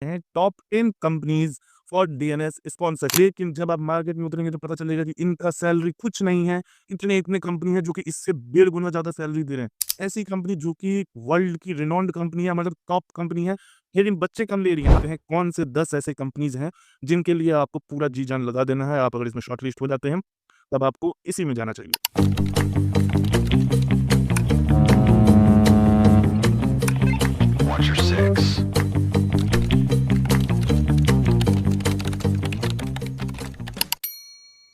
हैं top 10 companies for DNS sponsorship. लेकिन जब आप मार्केट में उतरेंगे तो पता चलेगा कि इनका सैलरी कुछ नहीं है। इतने कंपनी है जो कि इससे 1.5 गुना ज्यादा सैलरी दे रहे हैं। ऐसी कंपनी जो कि वर्ल्ड की रिनोन्ड कंपनी है, मतलब टॉप कंपनी है, लेकिन बच्चे कम ले रही हैं। कौन से 10 ऐसे कंपनीज हैं जिनके लिए आपको पूरा जी जान लगा देना है। आप अगर इसमें शॉर्टलिस्ट हो जाते हैं तब आपको इसी में जाना चाहिए। Watch your six.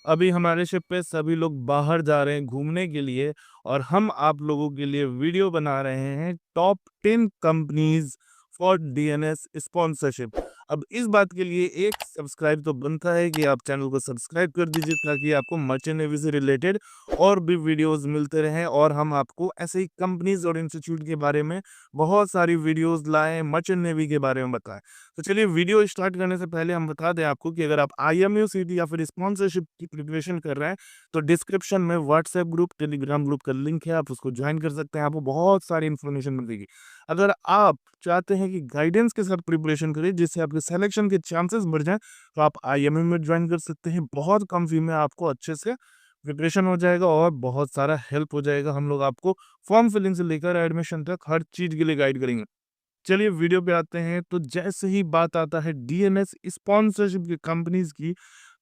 अभी हमारे शिप पे सभी लोग बाहर जा रहे हैं घूमने के लिए और हम आप लोगों के लिए वीडियो बना रहे हैं top 10 companies for DNS sponsorship. अब इस बात के लिए एक सब्सक्राइब तो बनता है कि आप चैनल को सब्सक्राइब कर दीजिए ताकि आपको मर्चेंट नेवी से रिलेटेड और भी वीडियोस मिलते रहें और हम आपको ऐसे ही कंपनीज और इंस्टीट्यूट के बारे में बहुत सारी वीडियोस लाएं, मर्चेंट नेवी के बारे में बताएं। तो चलिए वीडियो स्टार्ट करने से पहले हम बता दें आपको कि अगर आप आईएमयू सीटी या फिर स्पॉन्सरशिप की प्रिपरेशन कर रहे हैं तो डिस्क्रिप्शन में व्हाट्सएप ग्रुप, टेलीग्राम ग्रुप का लिंक है, आप उसको ज्वाइन कर सकते हैं। आपको बहुत सारी इन्फॉर्मेशन मिलेगी। अगर आप चाहते हैं कि गाइडेंस के साथ प्रिपरेशन करें जिससे आपके सिलेक्शन के चांसेस बढ़ जाएं तो आप आईएमयू में ज्वाइन कर सकते हैं। बहुत कम फी में आपको अच्छे से प्रिपरेशन हो जाएगा और बहुत सारा हेल्प हो जाएगा। हम लोग आपको फॉर्म फिलिंग से लेकर एडमिशन तक हर चीज के लिए गाइड करेंगे। चलिए वीडियो पे आते हैं। तो जैसे ही बात आता है डीएनएस स्पॉन्सरशिप की कंपनीज की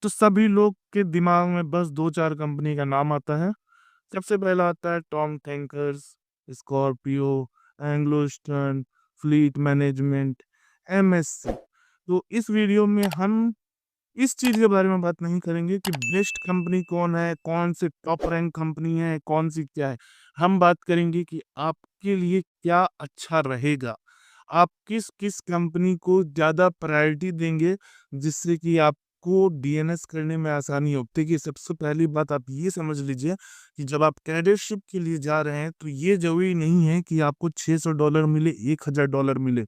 तो सभी लोग के दिमाग में बस 2-4 कंपनी का नाम आता है। सबसे पहला आता है Tom tankers, Scorpio, Anglo eastern, fleet management, MSc. तो इस वीडियो में हम इस चीज के बारे में बात नहीं करेंगे कि बेस्ट कंपनी कौन है, कौन से टॉप रैंक कंपनी है, कौन सी क्या है। हम बात करेंगे कि आपके लिए क्या अच्छा रहेगा, आप किस किस कंपनी को ज़्यादा प्रायोरिटी देंगे जिससे कि आपको डीएनएस करने में आसानी हो। देखिए सबसे पहली बात आप ये समझ लीजिए कि जब आप कैडेटशिप के लिए जा रहे हैं तो ये ज़रूरी नहीं है कि आपको $600 मिले, $1000 मिले।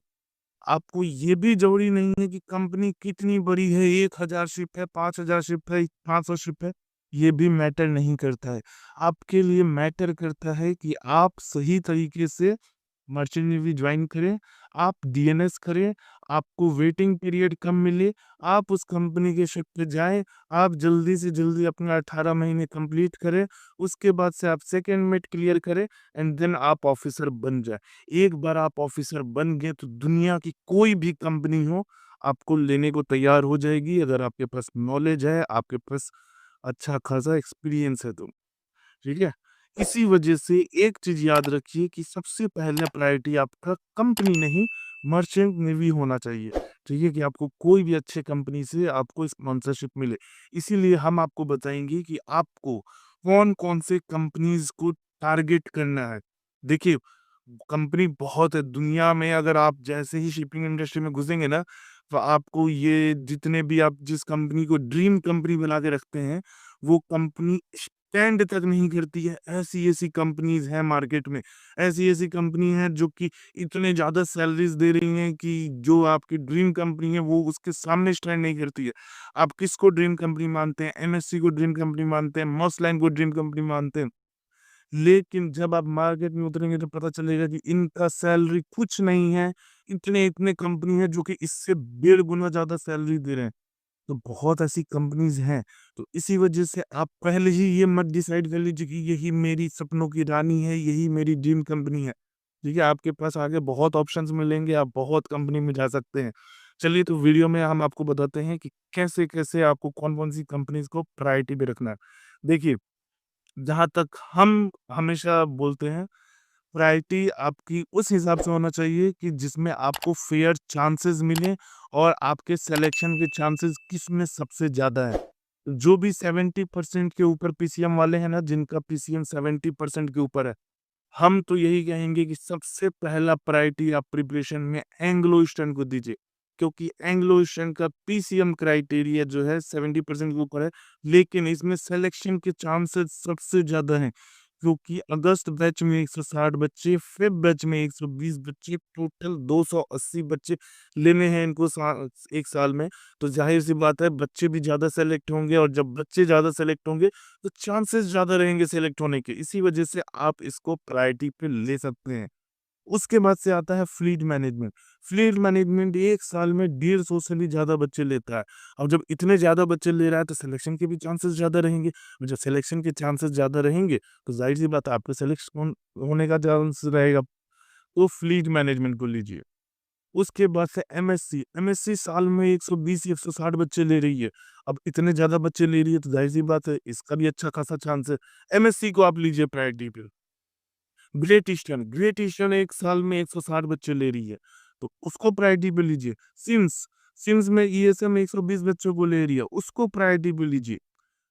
आपको ये भी ज़रूरी नहीं है कि कंपनी कितनी बड़ी है, 1000 शिप है, 5000 शिप है, 500 शिप है, ये भी मैटर नहीं करता है। आपके लिए मैटर करता है कि आप सही तरीके से मर्चेंट नेवी ज्वाइन करें, आप डीएनएस करें, आपको वेटिंग पीरियड कम मिले, आप उस कंपनी के शिप पे जाएँ, आप जल्दी से जल्दी अपना 18 महीने कंप्लीट करें, उसके बाद से आप सेकंड मेट क्लियर करें एंड देन आप ऑफिसर बन जाएँ। एक बार आप ऑफिसर बन गए तो दुनिया की कोई भी कंपनी हो, आपको लेने को तैयार हो जाएगी अगर आपके पास नॉलेज है, आपके पास अच्छा खासा एक्सपीरियंस है तो। ठीक है? इसी वजह से एक चीज़ याद रखिए कि सबसे पहला प्रायोरिटी आपका कंपनी नहीं, मर्चेंट नेवी होना चाहिए। चाहिए कि आपको कोई भी अच्छे कंपनी से आपको स्पॉन्सरशिप मिले। इसीलिए हम आपको बताएँगे कि आपको कौन-कौन से कंपनीज़ को टारगेट करना है। देखिए, कंपनी बहुत है दुनिया में। अगर आप जैसे ही शिपिंग इंडस्ट्री में घुसेंगे ना, तो आपको ये जितने भी आप जिस कंपनी को ड्रीम कंपनी बना के रखते हैं, वो कंपनी स्टैंड तक नहीं करती है। ऐसी-ऐसी कंपनीज़ हैं मार्केट में, ऐसी-ऐसी कंपनी हैं जो कि इतने ज़्यादा सैलरीज़ दे रही हैं कि जो आपकी ड्रीम कंपनी है वो उसके सामने स्टैंड नहीं करती है। आप किसको ड्रीम कंपनी मानते हैं? एमएससी को ड्रीम कंपनी मानते हैं, मर्स लाइन को ड्रीम कंपनी मानते हैं। लेकिन जब आप मार्केट में उतरेंगे तो पता चलेगा कि इनका सैलरी कुछ नहीं है। इतने कंपनी है जो कि इससे 1.5 गुना ज़्यादा सैलरी दे रहे हैं। तो बहुत ऐसी कंपनीज़ हैं। तो इसी वजह से आप पहले ही ये मत डिसाइड कर लीजिए कि यही मेरी सपनों की रानी है, यही मेरी ड्रीम कंपनी है। ठीक है? आपके पास आगे बहुत ऑप्शंस मिलेंगे, आप बहुत कंपनी में जा सकते हैं। चलिए तो वीडियो में हम आपको बताते हैं कि कैसे-कैसे आपको कौन-कौन सी कंपनीज़ को प्रायोरिटी पे रखना है। देखिए, जहाँ तक हम हमेशा बोलते हैं, प्रायोरिटी आपकी उस हिसाब से होना चाहिए कि जिसमें आपको फेयर चांसेस मिलें और आपके सिलेक्शन के चांसेस किसमें सबसे ज़्यादा है। जो भी 70% के ऊपर पीसीएम वाले हैं ना, जिनका पीसीएम 70% के ऊपर है, हम तो यही कहेंगे कि सबसे पहला प्रायोरिटी आप प्रिपरेशन में एंग्लो ईस्टर्न को दीजिए। क्योंकि एंग्लो ईस्टर्न का पीसीएम क्राइटेरिया जो है 70% के ऊपर है, लेकिन इसमें सिलेक्शन के चांसेस सबसे ज़्यादा हैं। क्योंकि अगस्त बैच में 160 बच्चे, फ़ेब बैच में 120 बच्चे, टोटल 280 बच्चे लेने हैं इनको 1 साल में। तो ज़ाहिर-सी बात है बच्चे भी ज़्यादा सेलेक्ट होंगे और जब बच्चे ज़्यादा सेलेक्ट होंगे तो चांसेस ज़्यादा रहेंगे सेलेक्ट होने के। इसी वजह से आप इसको प्रायोरिटी पे ले सकते हैं। उसके बाद से आता है फ्लीट मैनेजमेंट। फ्लीट मैनेजमेंट 1 साल में 150 से भी ज़्यादा बच्चे लेता है। अब जब इतने ज़्यादा बच्चे ले रहा है तो सिलेक्शन के भी चांसेस ज़्यादा रहेंगे। जब सिलेक्शन के चांसेस ज़्यादा रहेंगे तो ज़ाहिर-सी बात है आपका सिलेक्शन होने का चांस रहेगा। तो फ्लीट मैनेजमेंट को लीजिए। उसके बाद से एमएससी, एमएससी साल में 120 या 160 बच्चे ले रही है। अब इतने ज़्यादा बच्चे ले रही है तो ज़ाहिर-सी बात है इसका भी अच्छा खासा चांस है। एमएससी को आप लीजिए प्रायोरिटी पे। ग्रेट ईस्टर्न, ग्रेट ईस्टर्न 1 साल में 160 बच्चे ले रही है, तो उसको प्रायोरिटी पे लीजिए। सिम्स, सिम्स में ईएसएम 120 बच्चों को ले रही है, उसको प्रायोरिटी पे लीजिए।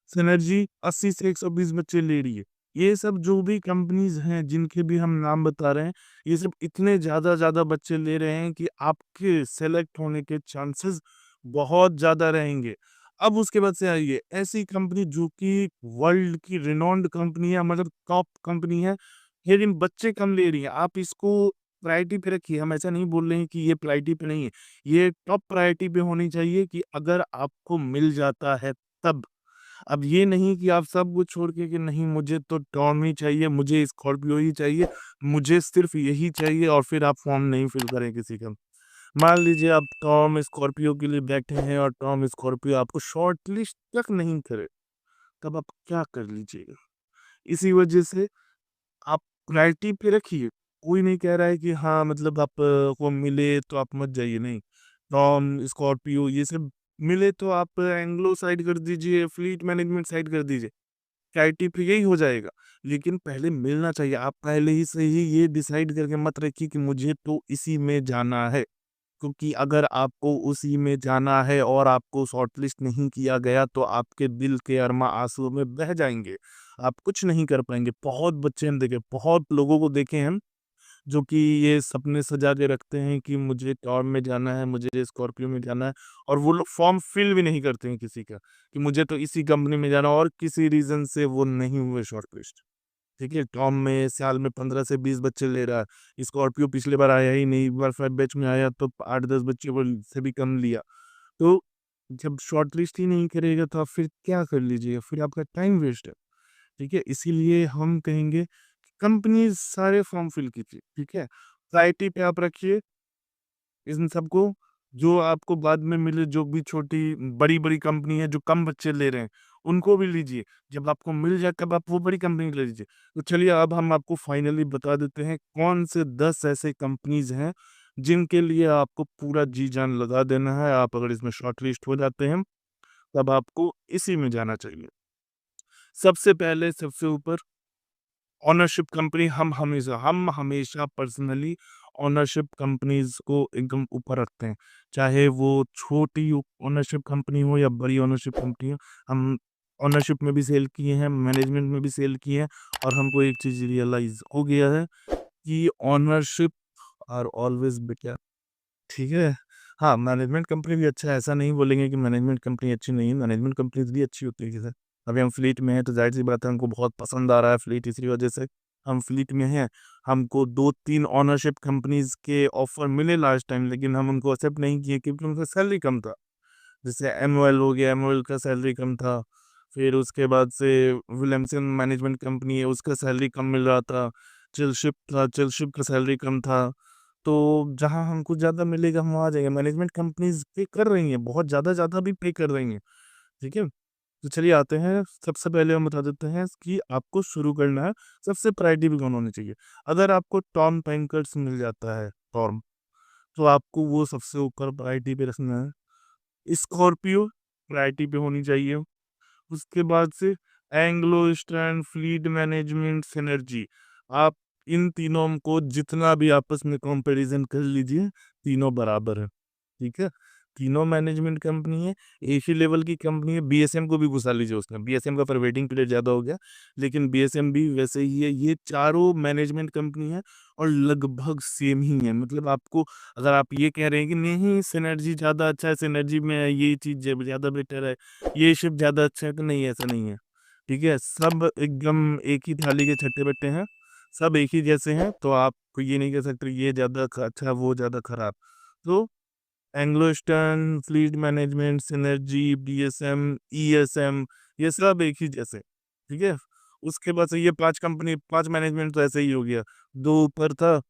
सिनर्जी 80 से 120 बच्चे ले रही है। ये सब जो भी कंपनीज़ हैं, जिनके भी हम नाम बता रहे हैं, ये सब इतने ज़्यादा बच्चे ले रहे हैं कि आपके सेलेक्ट होने के चांसेस बहुत ज़्यादा रहेंगे। अब उसके बाद से आइए, ऐसी कंपनी जो कि वर्ल्ड की रिनॉन्ड कंपनी है, मतलब टॉप कंपनी है, लेकिन बच्चे कम ले रही है। आप इसको प्रायोरिटी पे रखिए, हम ऐसा नहीं बोल रहे हैं कि ये प्रायोरिटी पे नहीं है। ये टॉप प्रायोरिटी पे होनी चाहिए कि अगर आपको मिल जाता है तब। अब ये नहीं कि आप सब कुछ छोड़ के कि नहीं मुझे तो टॉर्न ही चाहिए, मुझे स्कॉर्पियो ही चाहिए, मुझे सिर्फ़ यही चाहिए और फिर आप फॉर्म नहीं फिल करें किसी का। मान लीजिए आप टॉर्न स्कॉर्पियो के लिए बैठे हैं और टॉर्न स्कॉर्पियो आपको शॉर्टलिस्ट तक नहीं करे, तब आप क्या कर लीजिएगा? इसी वजह से आप प्रायोरिटी पे रखिए। कोई नहीं कह रहा है कि हाँ, मतलब आप को मिले तो आप मत जाइए, नहीं। टॉर्न, स्कॉर्पियो ये सब मिले तो आप एंग्लो साइड कर दीजिए, फ्लीट मैनेजमेंट साइड कर दीजिए। प्रायोरिटी पे यही हो जाएगा। लेकिन पहले मिलना चाहिए। आप पहले ही से ही ये डिसाइड करके मत रखिए कि मुझे तो इसी में जाना है। क्योंकि अगर आपको उसी में जाना है और आपको शॉर्टलिस्ट नहीं किया गया तो आपके दिल के अरमा आँसुओं में बह जाएँगे। आप कुछ नहीं कर पाएँगे। बहुत बच्चे हम देखे, बहुत लोगों को देखे हैं जो कि ये सपने सजा के रखते हैं कि मुझे टॉर्न में जाना है, मुझे स्कॉर्पियो में जाना है और वो लोग फॉर्म फिल भी नहीं करते हैं किसी का, कि मुझे तो इसी कंपनी में जाना है और किसी रीज़न से वो नहीं हुए शॉर्टलिस्ट। ठीक है? टॉम में साल में 15 से 20 बच्चे ले रहा है। स्कॉर्पियो पिछली बार आया ही नहीं, इस बार फर्स्ट बैच में आया तो 8-10 बच्चे वो से भी कम लिया। तो जब शॉर्टलिस्ट ही नहीं करेगा तो आप फिर क्या कर लीजिएगा? फिर आपका टाइम वेस्ट है। ठीक है? इसीलिए हम कहेंगे कंपनीज़ सारे फॉर्म फिल कीजिए। ठीक है? प्रायोरिटी पे आप रखिए इन सबको, जो आपको बाद में मिले, जो भी छोटी बड़ी-बड़ी कंपनी है जो कम बच्चे ले रहे हैं, उनको भी लीजिए। जब आपको मिल जाए तब आप वो बड़ी कंपनी ले लीजिए। तो चलिए अब हम आपको फाइनली बता देते हैं कौन से 10 ऐसे कंपनीज़ हैं, जिनके लिए आपको पूरा जी-जान लगा देना है। आप अगर इसमें शॉर्टलिस्ट हो जाते हैं, तब आपको इसी में जाना चाहिए। सबसे पहले सबसे ऊपर ओनरशिप कंपनी, हम हमेशा पर्सनली ओनरशिप कंपनीज़ को एकदम ऊपर रखते हैं। चाहे वो छोटी ओनरशिप कंपनी हो या बड़ी ओनरशिप कंपनी हो, हम ओनरशिप में भी सेल किए हैं, मैनेजमेंट में भी सेल किए हैं और हमको एक चीज़ रियलाइज़ हो गया है कि ओनरशिप आर ऑलवेज़ बेटर। ठीक है? हाँ, मैनेजमेंट कंपनी भी अच्छा है, ऐसा नहीं बोलेंगे कि मैनेजमेंट कंपनी अच्छी नहीं है, मैनेजमेंट कंपनीज़ भी अच्छी होती है जैसे अभी हम फ्लीट में हैं तो ज़ाहिर-सी बात है हमको बहुत पसंद आ रहा है फ्लीट, इसी वजह से हम फ्लीट में हैं। हमको 2-3 ओनरशिप कंपनीज़ के ऑफ़र मिले लास्ट टाइम लेकिन हम उनको एक्सेप्ट नहीं किए क्योंकि उनका सैलरी कम था। जैसे एमओएल हो गया, एमओएल का सैलरी कम था। फिर उसके बाद से विलियमसन मैनेजमेंट कंपनी है, उसका सैलरी कम मिल रहा था। चिलशिप था, चिलशिप का सैलरी कम था। तो जहाँ हमको ज़्यादा मिलेगा हम वहाँ जाएँगे। मैनेजमेंट कंपनीज़ पे कर रही हैं, बहुत ज़्यादा भी पे कर रही हैं, ठीक है? तो चलिए आते हैं, सबसे पहले हम बता देते हैं कि आपको शुरू करना है, सबसे प्रायोरिटी भी कौन होनी चाहिए। अगर आपको टॉर्न टैंकर्स मिल जाता है, टॉर्न, तो आपको वो सबसे ऊपर प्रायोरिटी पे रखना है। स्कॉर्पियो प्रायोरिटी पे होनी चाहिए। उसके बाद से Anglo eastern, fleet management, synergy. आप इन तीनों को जितना भी आपस में कंपैरिज़न कर लीजिए, तीनों बराबर हैं, ठीक है? तीनों मैनेजमेंट कंपनी है, एक ही लेवल की कंपनी है, बीएसएम को भी घुसा लीजिए उसमें, बीएसएम का फिर वेटिंग पीरियड ज़्यादा हो गया, लेकिन बीएसएम भी वैसे ही है, ये चारों मैनेजमेंट कंपनी है और लगभग सेम ही है। मतलब आपको अगर आप ये कह रहे हैं कि नहीं सिनर्जी ज़्यादा अच्छा है, सिनर्जी में ये चीज़ ज़्यादा बेटर है, ये शिप ज़्यादा अच्छा है, तो नहीं ऐसा नहीं है, ठीक है? सब एकदम एक ही थाली के छट्टे-बट्टे हैं, सब एक ही जैसे हैं, तो आप ये नहीं कह सकते ये ज़्यादा अच्छा, वो ज़्यादा खराब। तो Anglo eastern, fleet management, synergy, BSM, ESM ये सब एक ही जैसे, ठीक है? उसके बाद से ये 5 कंपनी 5 मैनेजमेंट तो ऐसे ही हो गया, 2 ऊपर था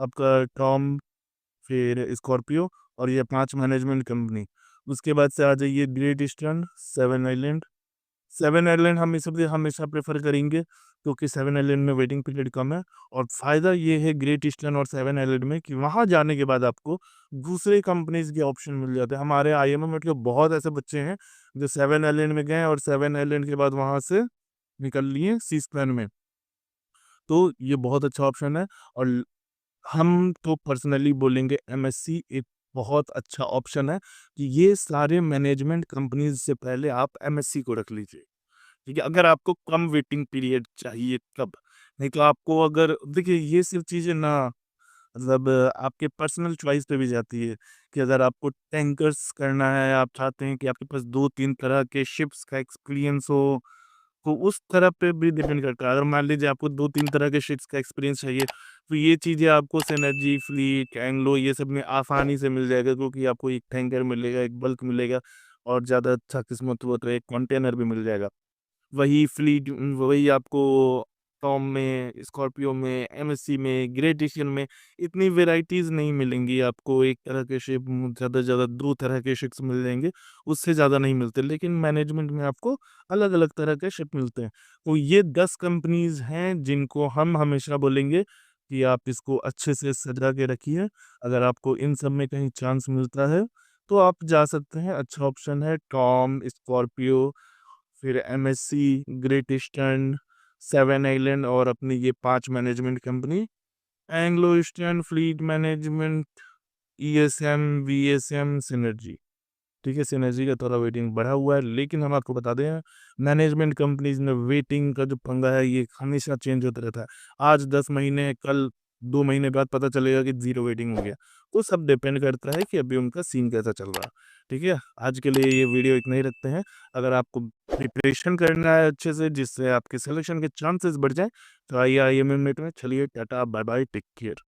आपका टॉम, फिर स्कॉर्पियो और ये 5 मैनेजमेंट कंपनी। उसके बाद से आ जाइए great eastern, seven island. Seven island हम इसलिए हमेशा प्रेफर करेंगे क्योंकि सेवन आइलैंड में वेटिंग पीरियड कम है, और फ़ायदा ये है ग्रेट ईस्टर्न और सेवन आइलैंड में कि वहाँ जाने के बाद आपको दूसरे कंपनीज़ के ऑप्शन मिल जाते हैं। हमारे आईएमए में तो बहुत ऐसे बच्चे हैं जो सेवन आइलैंड में गए और सेवन आइलैंड के बाद वहाँ से निकल लिए सी स्क्वायर में। तो ये बहुत अच्छा ऑप्शन है, और हम तो पर्सनली बोलेंगे एमएससी एक बहुत अच्छा ऑप्शन है कि ये सारे मैनेजमेंट कंपनीज से पहले आप एमएससी को रख लीजिए। ठीक है, अगर आपको कम वेटिंग पीरियड चाहिए तब। नहीं तो आपको अगर देखिए ये सिर्फ चीज़ें ना, मतलब आपके पर्सनल चॉइस पे भी जाती है कि अगर आपको टैंकर्स करना है, आप चाहते हैं कि आपके पास 2-3 तरह के शिप्स का एक्सपीरियंस हो, तो उस तरह पे भी डिपेंड करता है। अगर मान लीजिए आपको 2-3 तरह के शिप्स का एक्सपीरियंस चाहिए, तो ये चीज़ें आपको सिनर्जी, फ्लीट, एंग्लो ये सब में आसानी से मिल जाएगा, क्योंकि आपको एक टैंकर मिलेगा, एक बल्क मिलेगा, और ज़्यादा अच्छा किस्मत हुआ तो एक कंटेनर भी मिल जाएगा। वही फ्लीट वही आपको टॉम में, स्कॉर्पियो में, एमएससी में, ग्रेट एशियन में इतनी वैराइटीज़ नहीं मिलेंगी आपको। एक तरह के शिप ज़्यादा से ज़्यादा 2 तरह के शिप्स मिल जाएँगे, उससे ज़्यादा नहीं मिलते। लेकिन मैनेजमेंट में आपको अलग-अलग तरह के शिप मिलते हैं। तो ये 10 कंपनीज़ हैं जिनको हम हमेशा बोलेंगे कि आप इसको अच्छे से सजा के रखिए। अगर आपको इन सब में कहीं चांस मिलता है, तो आप जा सकते हैं। अच्छा ऑप्शन है टॉम, स्कॉर्पियो, फिर MSc, great eastern, seven island और अपनी ये 5 management company, Anglo eastern, fleet management, ESM, VSM, synergy. ठीक है, सिनर्जी का थोड़ा वेटिंग बढ़ा हुआ है, लेकिन हम आपको बता दें मैनेजमेंट कंपनीज़ में वेटिंग का जो पंगा है ये हमेशा चेंज होता रहता है। आज 10 महीने, कल 2 महीने बाद पता चलेगा कि ज़ीरो वेटिंग हो गया। तो सब डिपेंड करता है कि अभी उनका सीन कैसा चल रहा है। ठीक है? आज के लिए ये वीडियो इतना ही रखते हैं। अगर आपको प्रिपरेशन करना है अच्छे से जिससे आपके सिलेक्शन के चांसेस बढ़ जाएँ, तो आइए आईएमएम नेट में। चलिए टाटा, बाय-बाय, टेक केयर।